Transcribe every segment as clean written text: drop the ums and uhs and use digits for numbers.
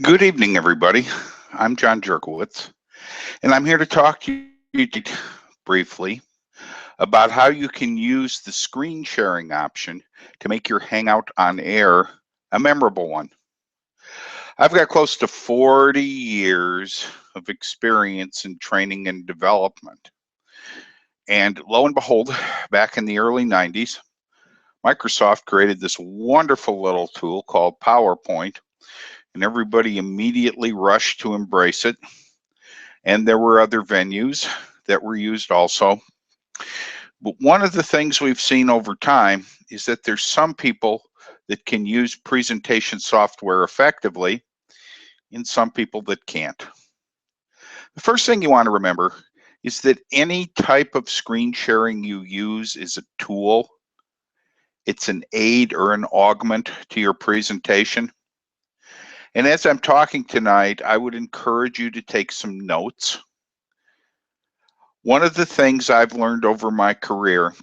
Good evening, everybody. I'm John Jerkowitz, and I'm here to talk to you briefly about how you can use the screen sharing option to make your Hangout on air a memorable one. I've got close to 40 years of experience in training and development. And lo and behold, back in the early 90s, Microsoft created this wonderful little tool called PowerPoint, and everybody immediately rushed to embrace it. And there were other venues that were used also. But one of the things we've seen over time is that there's some people that can use presentation software effectively and some people that can't. The first thing you want to remember is that any type of screen sharing you use is a tool. It's an aid or an augment to your presentation. And as I'm talking tonight, I would encourage you to take some notes. One of the things I've learned over my career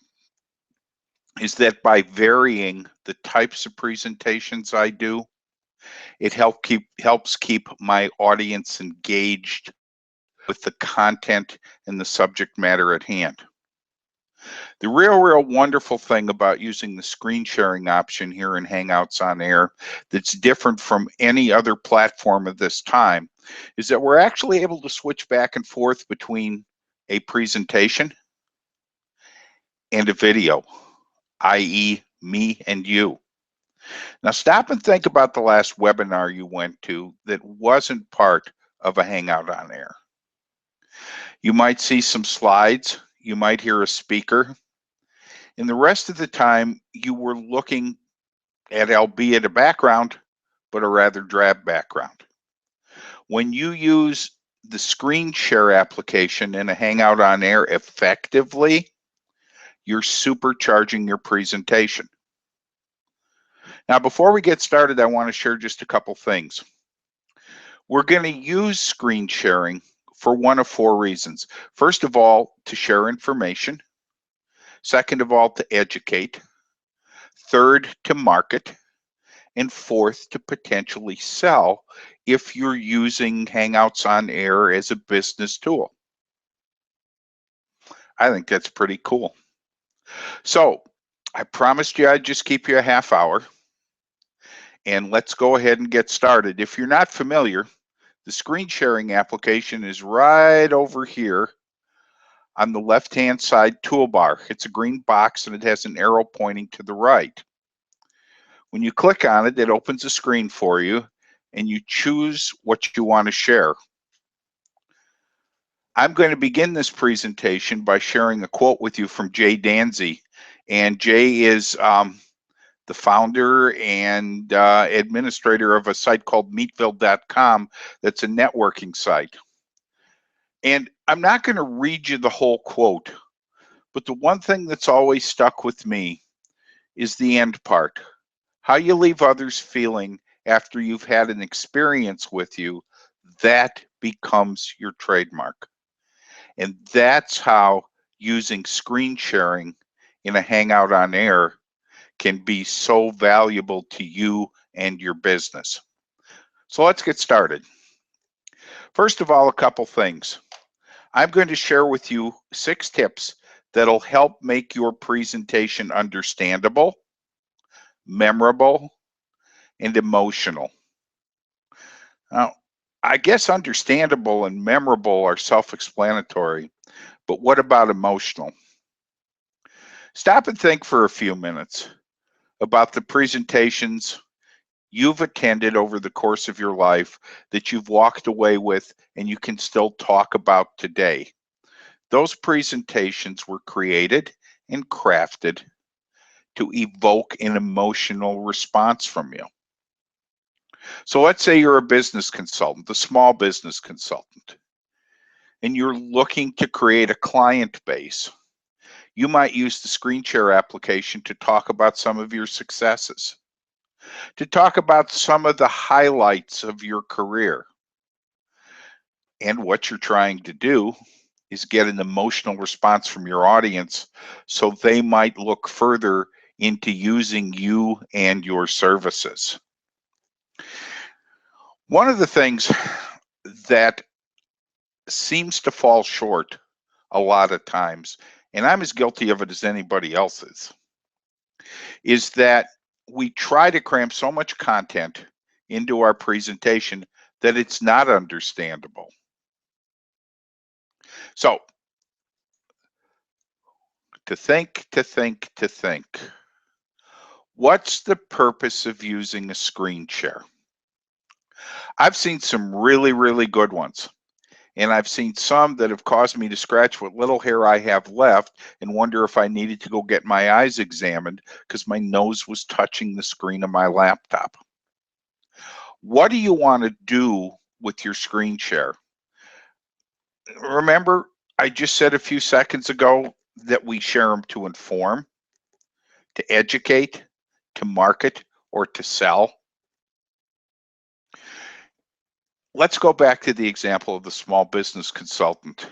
is that by varying the types of presentations I do, it helps keep my audience engaged with the content and the subject matter at hand. The real wonderful thing about using the screen sharing option here in Hangouts on Air that's different from any other platform of this time is that we're actually able to switch back and forth between a presentation and a video, i.e. me and you. Now stop and think about the last webinar you went to that wasn't part of a Hangout on Air. You might see some slides, you might hear a speaker, and the rest of the time you were looking at, albeit a background, but a rather drab background. When you use the screen share application in a Hangout on Air effectively, you're supercharging your presentation. Now, before we get started, I want to share just a couple things. We're going to use screen sharing for one of four reasons. First of all, to share information. Second of all, to educate. Third, to market. And fourth, to potentially sell if you're using Hangouts on Air as a business tool. I think that's pretty cool. So I promised you I'd just keep you a half hour. And let's go ahead and get started. If you're not familiar, the screen sharing application is right over here on the left-hand side toolbar. It's a green box and it has an arrow pointing to the right. When you click on it, it opens a screen for you and you choose what you want to share. I'm going to begin this presentation by sharing a quote with you from Jay Danzy. And Jay is the founder and administrator of a site called meatville.com that's a networking site. And I'm not going to read you the whole quote, but the one thing that's always stuck with me is the end part. How you leave others feeling after you've had an experience with you, that becomes your trademark. And that's how using screen sharing in a Hangout on Air can be so valuable to you and your business. So let's get started. First of all, a couple things. I'm going to share with you 6 tips that'll help make your presentation understandable, memorable, and emotional. Now, I guess understandable and memorable are self-explanatory, but what about emotional? Stop and think for a few minutes about the presentations you've attended over the course of your life that you've walked away with and you can still talk about today. Those presentations were created and crafted to evoke an emotional response from you. So let's say you're a business consultant, a small business consultant, and you're looking to create a client base. You might use the screen share application to talk about some of your successes, to talk about some of the highlights of your career. And what you're trying to do is get an emotional response from your audience so they might look further into using you and your services. One of the things that seems to fall short a lot of times, and I'm as guilty of it as anybody else is that we try to cram so much content into our presentation that it's not understandable. So, to think, what's the purpose of using a screen share? I've seen some really, really good ones. And I've seen some that have caused me to scratch what little hair I have left and wonder if I needed to go get my eyes examined because my nose was touching the screen of my laptop. What do you want to do with your screen share? Remember, I just said a few seconds ago that we share them to inform, to educate, to market, or to sell. Let's go back to the example of the small business consultant.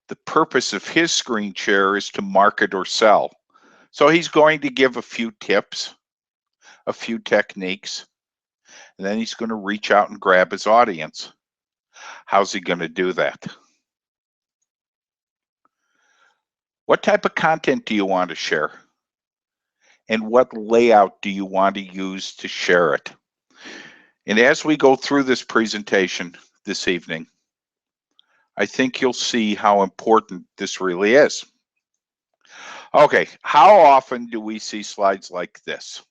The purpose of his screen share is to market or sell. So he's going to give a few tips, a few techniques, and then he's going to reach out and grab his audience. How's he going to do that? What type of content do you want to share? And what layout do you want to use to share it? And as we go through this presentation this evening, I think you'll see how important this really is. Okay, how often do we see slides like this?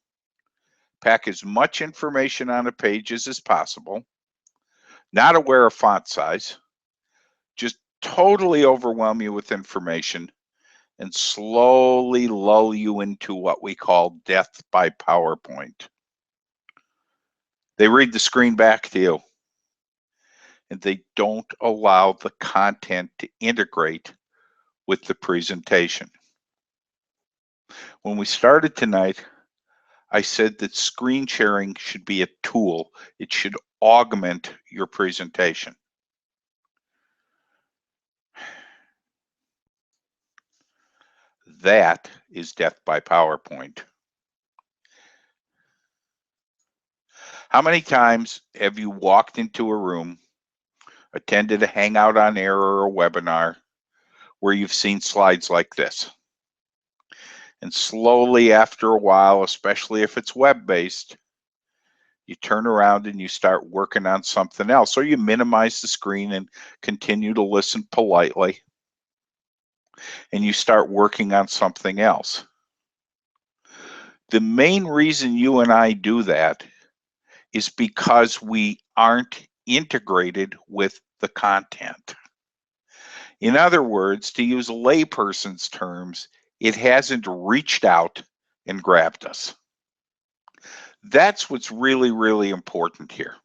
Pack as much information on a page as possible, not aware of font size, just totally overwhelm you with information and slowly lull you into what we call death by PowerPoint. They read the screen back to you and they don't allow the content to integrate with the presentation. When we started tonight, I said that screen sharing should be a tool. It should augment your presentation. That is death by PowerPoint. How many times have you walked into a room, attended a Hangout on Air or a webinar where you've seen slides like this? And slowly after a while, especially if it's web-based, you turn around and you start working on something else, or you minimize the screen and continue to listen politely, and you start working on something else. The main reason you and I do that is because we aren't integrated with the content. In other words, to use layperson's terms, it hasn't reached out and grabbed us. That's what's really, really important here.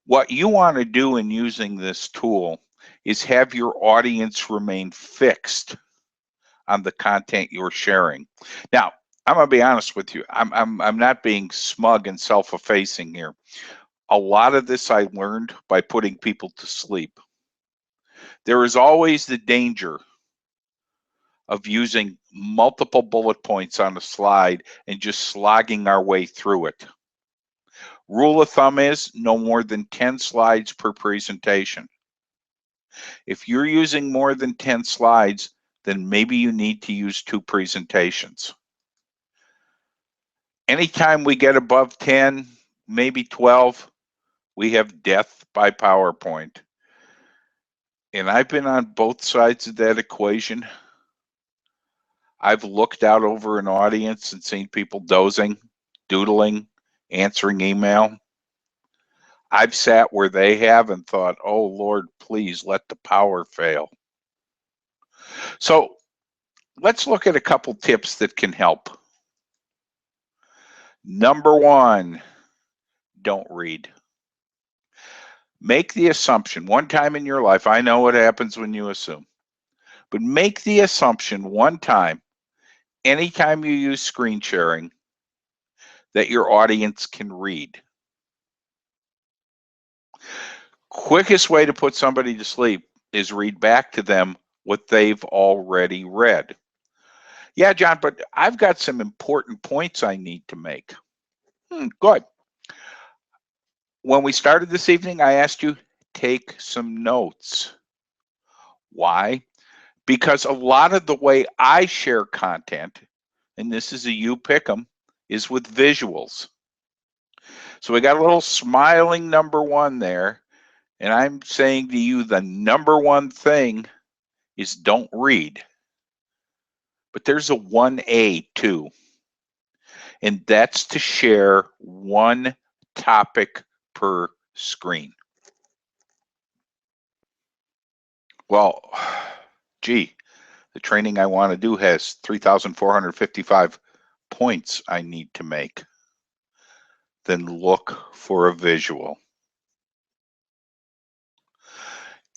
What you want to do in using this tool is have your audience remain fixed on the content you're sharing. Now, I'm gonna be honest with you. I'm not being smug and self-effacing here. A lot of this I learned by putting people to sleep. There is always the danger of using multiple bullet points on a slide and just slogging our way through it. Rule of thumb is no more than 10 slides per presentation. If you're using more than 10 slides, then maybe you need to use 2 presentations. Anytime we get above 10, maybe 12, we have death by PowerPoint. And I've been on both sides of that equation. I've looked out over an audience and seen people dozing, doodling, answering email. I've sat where they have and thought, oh Lord, please let the power fail. So let's look at a couple tips that can help. Number 1, don't read. Make the assumption one time in your life, I know what happens when you assume, but make the assumption one time, anytime you use screen sharing, that your audience can read. Quickest way to put somebody to sleep is read back to them what they've already read. Yeah, John, but I've got some important points I need to make. Good. When we started this evening, I asked you, take some notes. Why? Because a lot of the way I share content, and this is a you pick 'em, is with visuals. So we got a little smiling number one there, and I'm saying to you the number one thing is don't read. But there's a 1A too, and that's to share one topic per screen. Well, gee, the training I want to do has 3,455 points I need to make. Then look for a visual.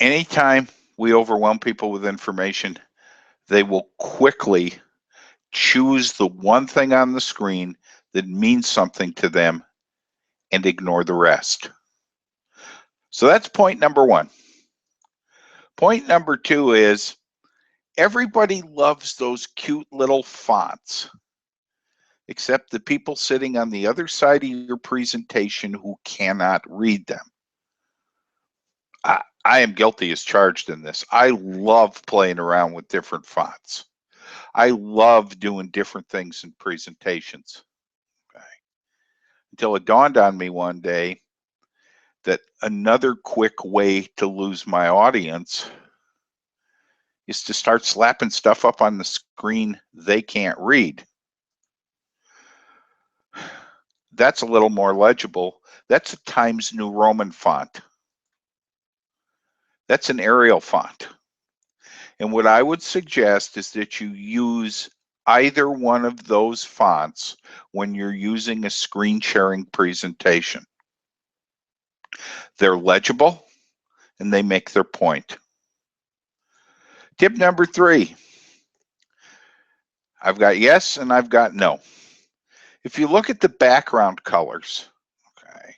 Anytime we overwhelm people with information, they will quickly choose the one thing on the screen that means something to them and ignore the rest. So that's point number one. Point number two is everybody loves those cute little fonts, except the people sitting on the other side of your presentation who cannot read them. I am guilty as charged in this. I love playing around with different fonts. I love doing different things in presentations. Okay. Until it dawned on me one day that another quick way to lose my audience is to start slapping stuff up on the screen they can't read. That's a little more legible. That's a Times New Roman font. That's an Arial font. And what I would suggest is that you use either one of those fonts when you're using a screen sharing presentation. They're legible and they make their point. Tip number three, I've got yes and I've got no. If you look at the background colors, okay,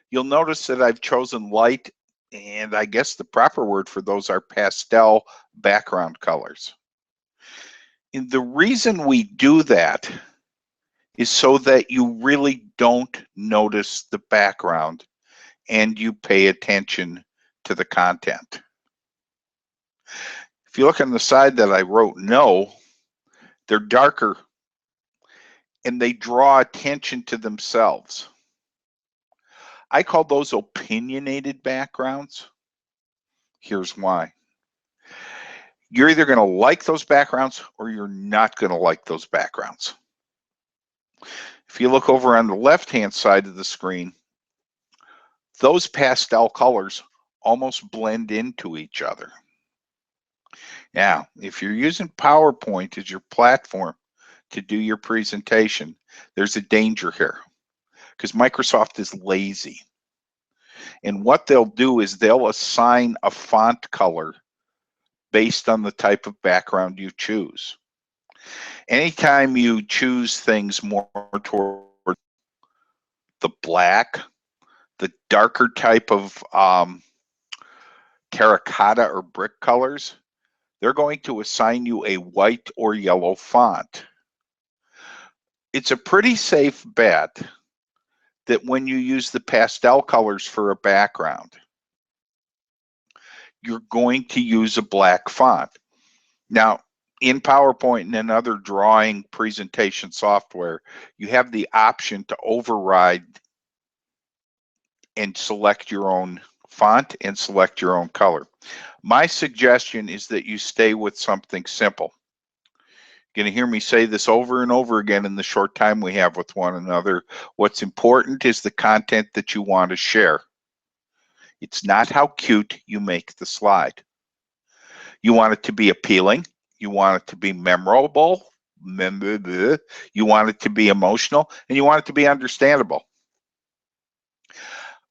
you'll notice that I've chosen light, and I guess the proper word for those are pastel background colors. And the reason we do that is so that you really don't notice the background and you pay attention to the content. If you look on the side that I wrote no, they're darker and they draw attention to themselves. I call those opinionated backgrounds. Here's why. You're either going to like those backgrounds or you're not going to like those backgrounds. If you look over on the left-hand side of the screen, those pastel colors almost blend into each other. Now, if you're using PowerPoint as your platform to do your presentation, there's a danger here because Microsoft is lazy. And what they'll do is they'll assign a font color based on the type of background you choose. Anytime you choose things more toward the black, the darker type of terracotta or brick colors, they're going to assign you a white or yellow font. It's a pretty safe bet that when you use the pastel colors for a background, you're going to use a black font. Now, in PowerPoint and in other drawing presentation software, you have the option to override and select your own font and select your own color. My suggestion is that you stay with something simple. You're going to hear me say this over and over again in the short time we have with one another. What's important is the content that you want to share. It's not how cute you make the slide. You want it to be appealing. You want it to be memorable. You want it to be emotional, and you want it to be understandable.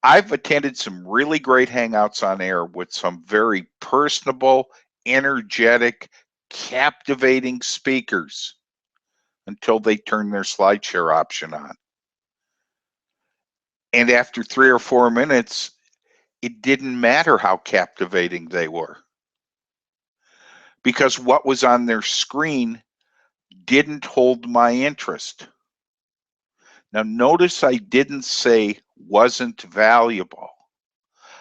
I've attended some really great hangouts on air with some very personable, energetic, captivating speakers until they turn their slide share option on. And after 3 or 4 minutes, it didn't matter how captivating they were, because what was on their screen didn't hold my interest. Now, notice I didn't say wasn't valuable.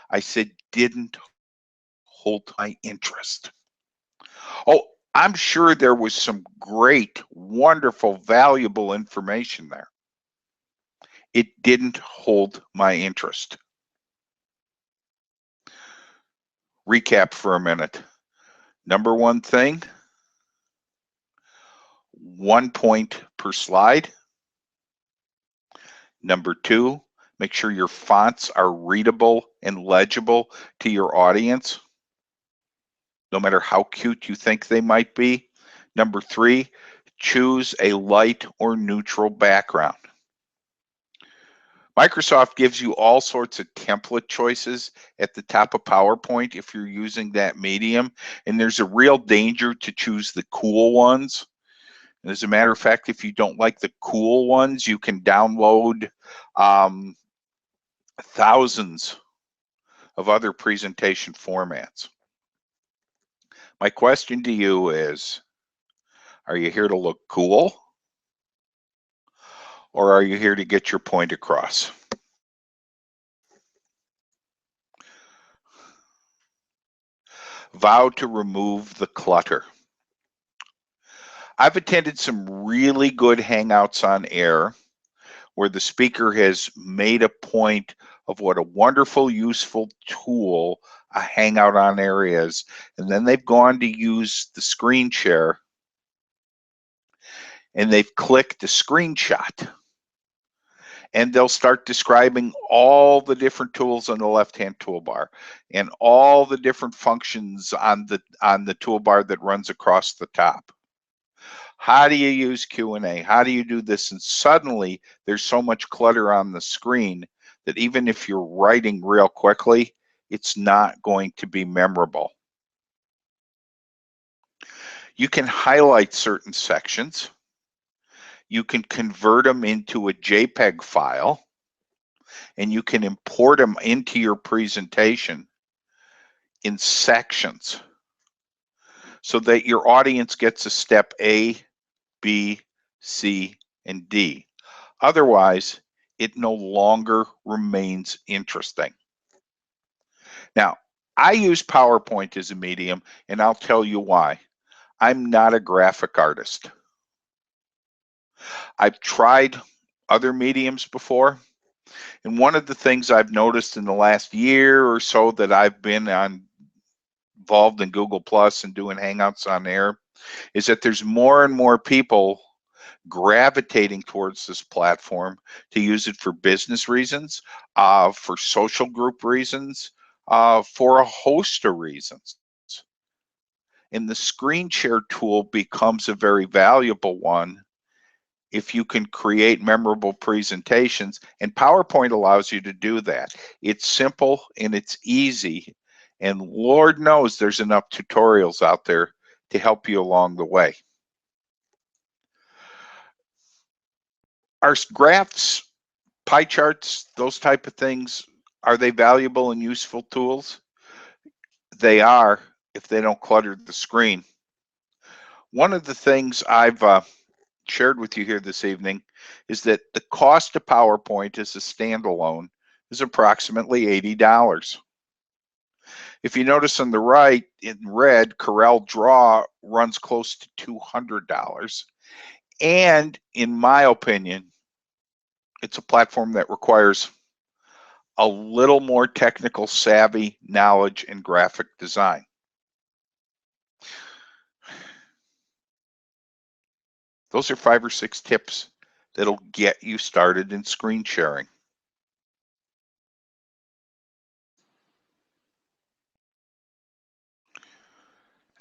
I said didn't hold my interest. Oh, I'm sure there was some great, wonderful, valuable information there. It didn't hold my interest. Recap for a minute. Number one thing, 1 point per slide. Number two, make sure your fonts are readable and legible to your audience, no matter how cute you think they might be. Number three, choose a light or neutral background. Microsoft gives you all sorts of template choices at the top of PowerPoint if you're using that medium, and there's a real danger to choose the cool ones. And as a matter of fact, if you don't like the cool ones, you can download thousands of other presentation formats. My question to you is, are you here to look cool? Or are you here to get your point across? Vow to remove the clutter. I've attended some really good Hangouts on air where the speaker has made a point of what a wonderful, useful tool a Hangout on air is, and then they've gone to use the screen share and they've clicked a screenshot and they'll start describing all the different tools on the left-hand toolbar and all the different functions on the toolbar that runs across the top. How do you use Q&A? How do you do this? And suddenly there's so much clutter on the screen that even if you're writing real quickly, it's not going to be memorable. You can highlight certain sections. You can convert them into a JPEG file, and you can import them into your presentation in sections so that your audience gets a step A, B, C, and D. Otherwise, it no longer remains interesting. Now, I use PowerPoint as a medium, and I'll tell you why. I'm not a graphic artist. I've tried other mediums before, and one of the things I've noticed in the last year or so that I've been involved in Google Plus and doing Hangouts on air is that there's more and more people gravitating towards this platform to use it for business reasons, for social group reasons, for a host of reasons. And the screen share tool becomes a very valuable one if you can create memorable presentations, and PowerPoint allows you to do that. It's simple and it's easy, and Lord knows there's enough tutorials out there to help you along the way. Are graphs, pie charts, those type of things, are they valuable and useful tools? They are if they don't clutter the screen. One of the things I've shared with you here this evening is that the cost of PowerPoint as a standalone is approximately $80. If you notice on the right in red, Corel Draw runs close to $200. And in my opinion, it's a platform that requires a little more technical savvy, knowledge, and graphic design. Those are 5 or 6 tips that'll get you started in screen sharing.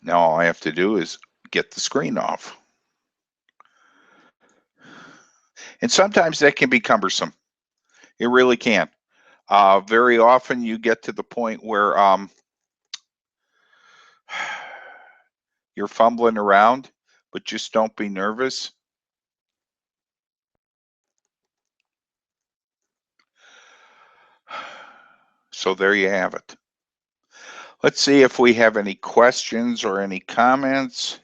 Now all I have to do is get the screen off. And sometimes that can be cumbersome. It really can. Very often you get to the point where you're fumbling around, but just don't be nervous. So there you have it. Let's see if we have any questions or any comments.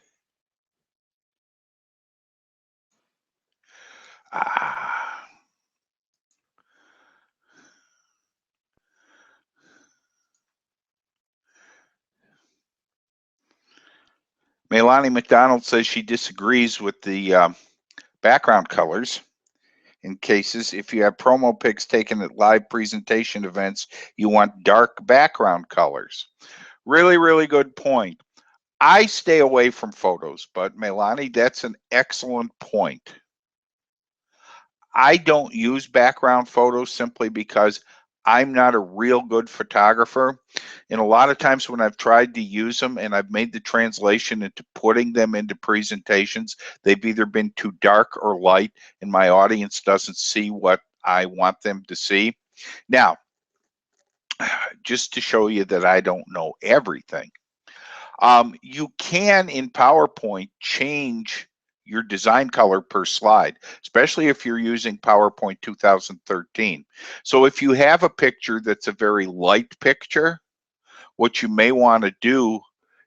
Melanie McDonald says she disagrees with the background colors in cases. If you have promo pics taken at live presentation events, you want dark background colors. Really, really good point. I stay away from photos, but Melanie, that's an excellent point. I don't use background photos simply because I'm not a real good photographer. And a lot of times when I've tried to use them and I've made the translation into putting them into presentations, they've either been too dark or light, and my audience doesn't see what I want them to see. Now, just to show you that I don't know everything, you can in PowerPoint change your design color per slide, especially if you're using PowerPoint 2013. So if you have a picture that's a very light picture, what you may want to do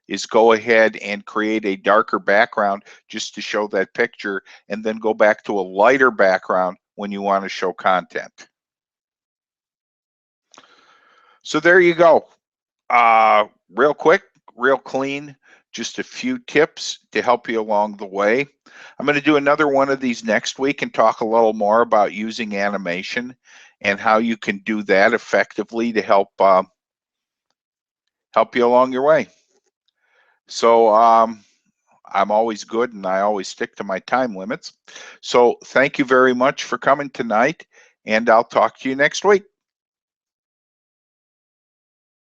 is go ahead and create a darker background just to show that picture, and then go back to a lighter background when you want to show content. So there you go. Real quick, real clean, just a few tips to help you along the way. I'm going to do another one of these next week and talk a little more about using animation and how you can do that effectively to help you along your way. So I'm always good and I always stick to my time limits. So thank you very much for coming tonight, and I'll talk to you next week.